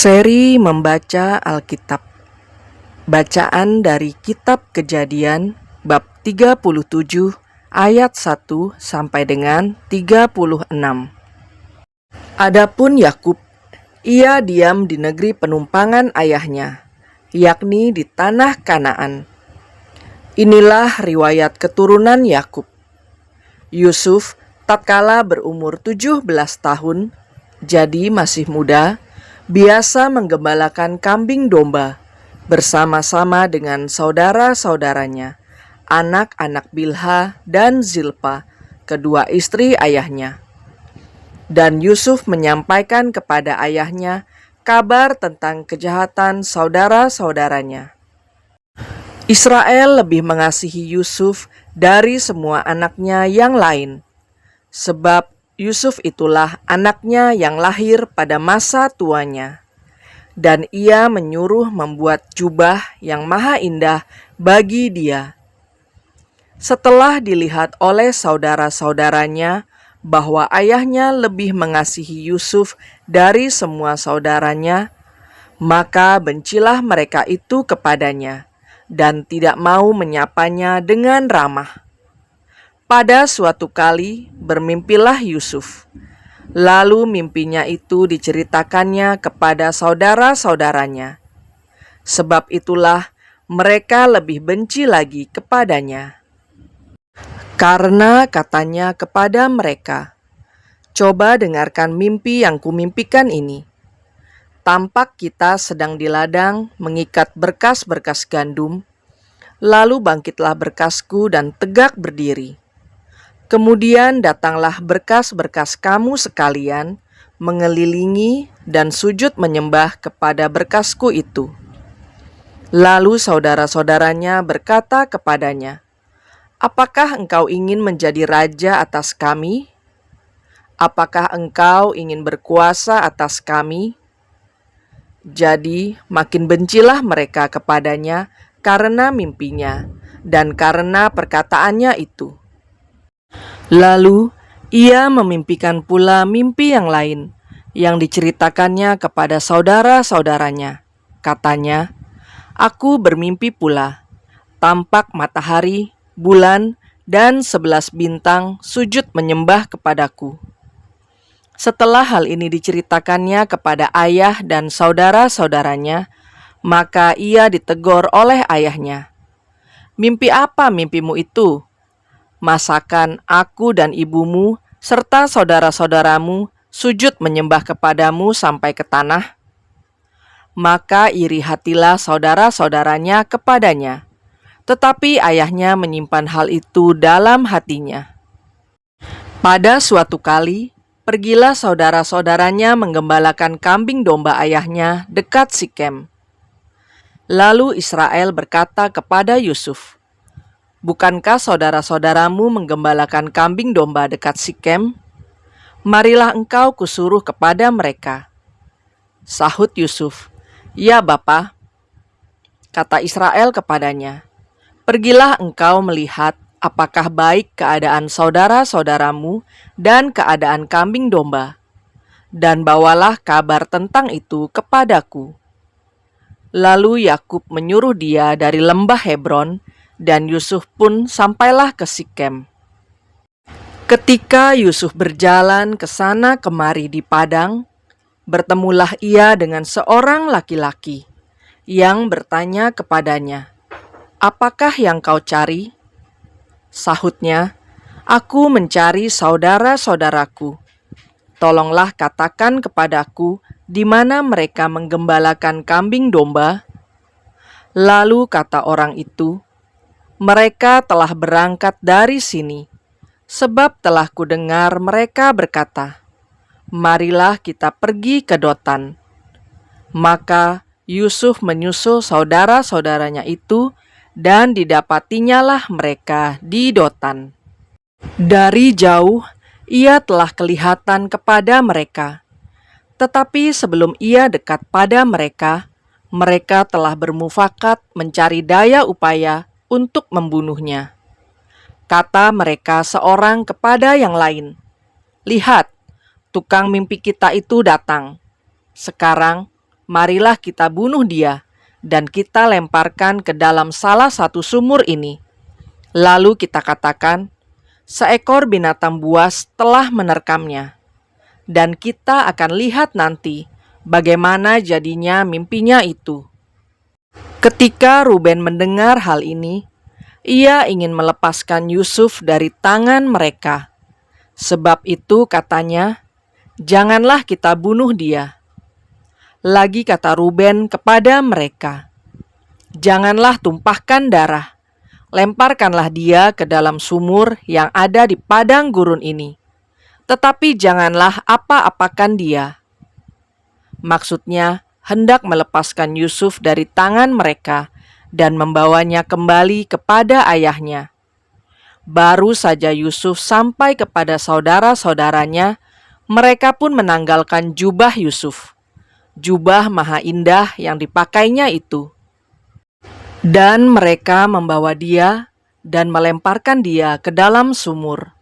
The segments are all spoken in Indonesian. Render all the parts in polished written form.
Seri membaca Alkitab. Bacaan dari Kitab Kejadian bab 37 ayat 1 sampai dengan 36. Adapun Yakub, ia diam di negeri penumpangan ayahnya, yakni di tanah Kanaan. Inilah riwayat keturunan Yakub. Yusuf tatkala berumur 17 tahun, jadi masih muda, biasa menggembalakan kambing domba bersama-sama dengan saudara-saudaranya, anak-anak Bilha dan Zilpa, kedua istri ayahnya. Dan Yusuf menyampaikan kepada ayahnya kabar tentang kejahatan saudara-saudaranya. Israel lebih mengasihi Yusuf dari semua anaknya yang lain, sebab Yusuf itulah anaknya yang lahir pada masa tuanya, dan ia menyuruh membuat jubah yang maha indah bagi dia. Setelah dilihat oleh saudara-saudaranya bahwa ayahnya lebih mengasihi Yusuf dari semua saudaranya, maka bencilah mereka itu kepadanya dan tidak mau menyapanya dengan ramah. Pada suatu kali bermimpilah Yusuf. Lalu mimpinya itu diceritakannya kepada saudara-saudaranya. Sebab itulah mereka lebih benci lagi kepadanya. Karena katanya kepada mereka, "Coba dengarkan mimpi yang kumimpikan ini. Tampak kita sedang di ladang mengikat berkas-berkas gandum, lalu bangkitlah berkasku dan tegak berdiri. Kemudian datanglah berkas-berkas kamu sekalian, mengelilingi dan sujud menyembah kepada berkasku itu." Lalu saudara-saudaranya berkata kepadanya, "Apakah engkau ingin menjadi raja atas kami? Apakah engkau ingin berkuasa atas kami?" Jadi makin bencilah mereka kepadanya karena mimpinya dan karena perkataannya itu. Lalu ia memimpikan pula mimpi yang lain yang diceritakannya kepada saudara-saudaranya. Katanya, "Aku bermimpi pula, tampak matahari, bulan, dan 11 bintang sujud menyembah kepadaku." Setelah hal ini diceritakannya kepada ayah dan saudara-saudaranya, maka ia ditegur oleh ayahnya. "Mimpi apa mimpimu itu? Masakan aku dan ibumu serta saudara-saudaramu sujud menyembah kepadamu sampai ke tanah?" Maka iri hatilah saudara-saudaranya kepadanya, tetapi ayahnya menyimpan hal itu dalam hatinya. Pada suatu kali, pergilah saudara-saudaranya menggembalakan kambing domba ayahnya dekat Sikem. Lalu Israel berkata kepada Yusuf, "Bukankah saudara-saudaramu menggembalakan kambing domba dekat Sikem? Marilah engkau kusuruh kepada mereka." Sahut Yusuf, "Ya Bapa." Kata Israel kepadanya, "Pergilah engkau melihat apakah baik keadaan saudara-saudaramu dan keadaan kambing domba, dan bawalah kabar tentang itu kepadaku." Lalu Yakub menyuruh dia dari lembah Hebron, dan Yusuf pun sampailah ke Sikem. Ketika Yusuf berjalan ke sana kemari di padang, bertemulah ia dengan seorang laki-laki yang bertanya kepadanya, "Apakah yang kau cari?" Sahutnya, "Aku mencari saudara-saudaraku. Tolonglah katakan kepadaku di mana mereka menggembalakan kambing domba." Lalu kata orang itu, "Mereka telah berangkat dari sini, sebab telah kudengar mereka berkata, 'Marilah kita pergi ke Dotan.'" Maka Yusuf menyusul saudara-saudaranya itu, dan didapatinyalah mereka di Dotan. Dari jauh ia telah kelihatan kepada mereka, tetapi sebelum ia dekat pada mereka, mereka telah bermufakat mencari daya upaya untuk membunuhnya. Kata mereka seorang kepada yang lain, "Lihat, tukang mimpi kita itu datang. Sekarang marilah kita bunuh dia, dan kita lemparkan ke dalam salah satu sumur ini. Lalu kita katakan, seekor binatang buas telah menerkamnya. Dan kita akan lihat nanti bagaimana jadinya mimpinya itu. Ketika Ruben mendengar hal ini, ia ingin melepaskan Yusuf dari tangan mereka. Sebab itu katanya, janganlah kita bunuh dia. Lagi kata Ruben kepada mereka, janganlah tumpahkan darah, lemparkanlah dia ke dalam sumur yang ada di padang gurun ini, tetapi janganlah apa-apakan dia. Maksudnya, hendak melepaskan Yusuf dari tangan mereka dan membawanya kembali kepada ayahnya. Baru saja Yusuf sampai kepada saudara-saudaranya, mereka pun menanggalkan jubah Yusuf, jubah maha indah yang dipakainya itu. Dan mereka membawa dia dan melemparkan dia ke dalam sumur.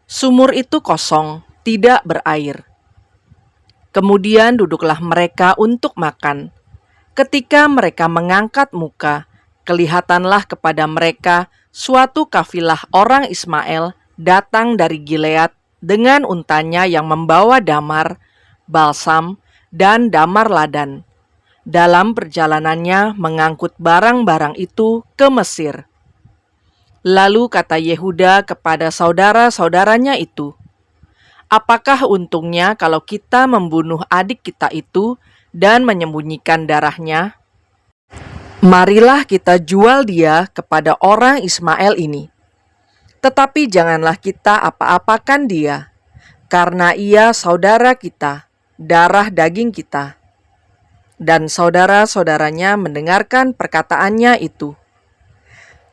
Sumur itu kosong, tidak berair. Kemudian duduklah mereka untuk makan. Ketika mereka mengangkat muka, kelihatanlah kepada mereka suatu kafilah orang Ismail datang dari Gilead dengan untanya yang membawa damar, balsam, dan damar ladan. Dalam perjalanannya mengangkut barang-barang itu ke Mesir. Lalu kata Yehuda kepada saudara-saudaranya itu, apakah untungnya kalau kita membunuh adik kita itu dan menyembunyikan darahnya? Marilah kita jual dia kepada orang Ismail ini. Tetapi janganlah kita apa-apakan dia, karena ia saudara kita, darah daging kita. Dan saudara-saudaranya mendengarkan perkataannya itu.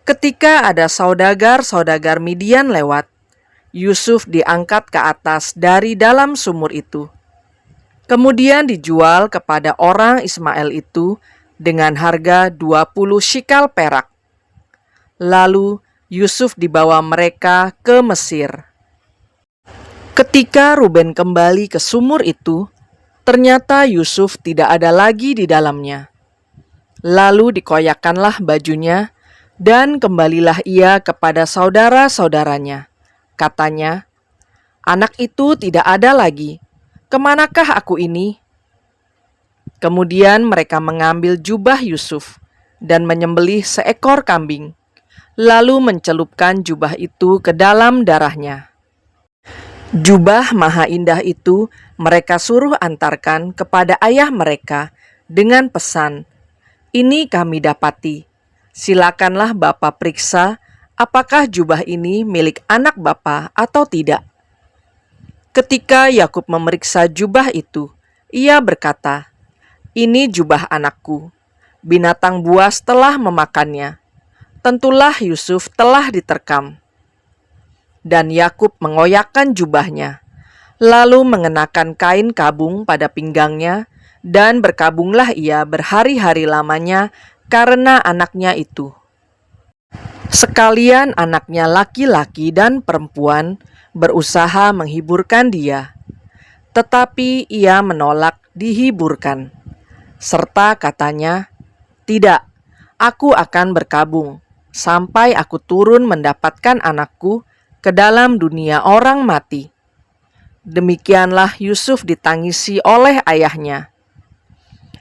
Ketika ada saudagar-saudagar Midian lewat, Yusuf diangkat ke atas dari dalam sumur itu. Kemudian dijual kepada orang Ismail itu dengan harga 20 shikal perak. Lalu Yusuf dibawa mereka ke Mesir. Ketika Ruben kembali ke sumur itu, ternyata Yusuf tidak ada lagi di dalamnya. Lalu dikoyakkanlah bajunya, dan kembalilah ia kepada saudara-saudaranya. Katanya, anak itu tidak ada lagi. Kemanakah aku ini? Kemudian mereka mengambil jubah Yusuf dan menyembelih seekor kambing, lalu mencelupkan jubah itu ke dalam darahnya. Jubah maha indah itu mereka suruh antarkan kepada ayah mereka dengan pesan, ini kami dapati. Silakanlah Bapa periksa apakah jubah ini milik anak Bapa atau tidak. Ketika Yakub memeriksa jubah itu, ia berkata, ini jubah anakku. Binatang buas telah memakannya. Tentulah Yusuf telah diterkam. Dan Yakub mengoyakkan jubahnya, lalu mengenakan kain kabung pada pinggangnya, dan berkabunglah ia berhari-hari lamanya karena anaknya itu. Sekalian anaknya laki-laki dan perempuan berusaha menghiburkan dia, tetapi ia menolak dihiburkan. Serta katanya, tidak, aku akan berkabung sampai aku turun mendapatkan anakku ke dalam dunia orang mati. Demikianlah Yusuf ditangisi oleh ayahnya.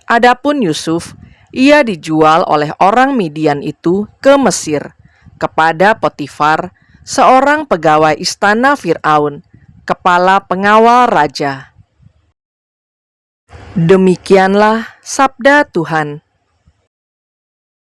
Adapun Yusuf, ia dijual oleh orang Midian itu ke Mesir, kepada Potifar, seorang pegawai istana Fir'aun, kepala pengawal raja. Demikianlah sabda Tuhan.